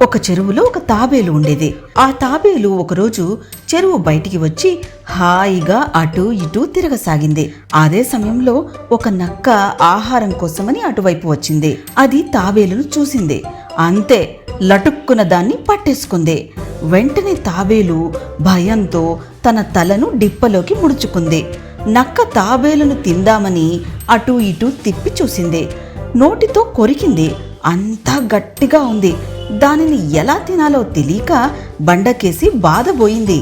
ఒక చెరువులో ఒక తాబేలు ఉండేది. ఆ తాబేలు ఒకరోజు చెరువు బయటికి వచ్చి హాయిగా అటూ ఇటూ తిరగసాగింది. అదే సమయంలో ఒక నక్క ఆహారం కోసమని అటువైపు వచ్చింది. అది తాబేలును చూసింది. అంతే, లటుక్కున దాన్ని పట్టేసుకుంది. వెంటనే తాబేలు భయంతో తన తలను డిప్పలోకి ముడుచుకుంది. నక్క తాబేలును తిందామని అటూ ఇటూ తిప్పి చూసింది. నోటితో కొరికింది. అంతా గట్టిగా ఉంది. దానిని ఎలా తినాలో తెలియక బండకేసి బాధపోయింది.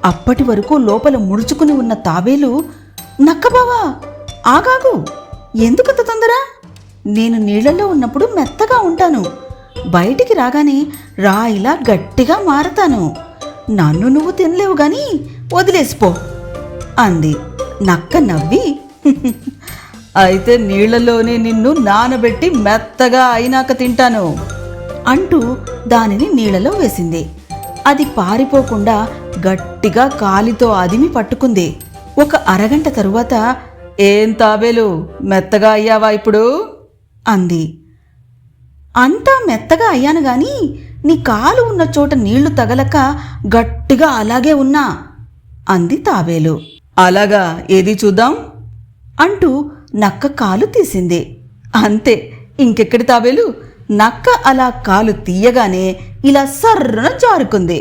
అప్పటి వరకు లోపల ముడుచుకుని ఉన్న తాబేలు, నక్కబావా ఆగాగు, ఎందుకంత తొందర? నేను నీళ్లలో ఉన్నప్పుడు మెత్తగా ఉంటాను, బయటికి రాగానే రాయిలా గట్టిగా మారతాను. నన్ను నువ్వు తినలేవు గాని వదిలేసిపో అంది. నక్క నవ్వి, అయితే నీళ్లలోనే నిన్ను నానబెట్టి మెత్తగా అయినాక తింటాను అంటూ దానిని నీళ్లలో వేసింది. అది పారిపోకుండా గట్టిగా కాలితో అదిమి పట్టుకుంది. ఒక అరగంట తరువాత, ఏం తాబేలు, మెత్తగా అయ్యావా ఇప్పుడు అంది. అంతా మెత్తగా అయ్యాను గాని నీ కాలు ఉన్న చోట నీళ్లు తగలక గట్టిగా అలాగే ఉన్నా అంది తాబేలు. అలాగా, ఏది చూద్దాం అంటూ నక్క కాలు తీసింది. అంతే, ఇంకెక్కడి తాబేలు, నక్క అలా కాలు తీయగానే ఇలా సర్రున జారుకుంది.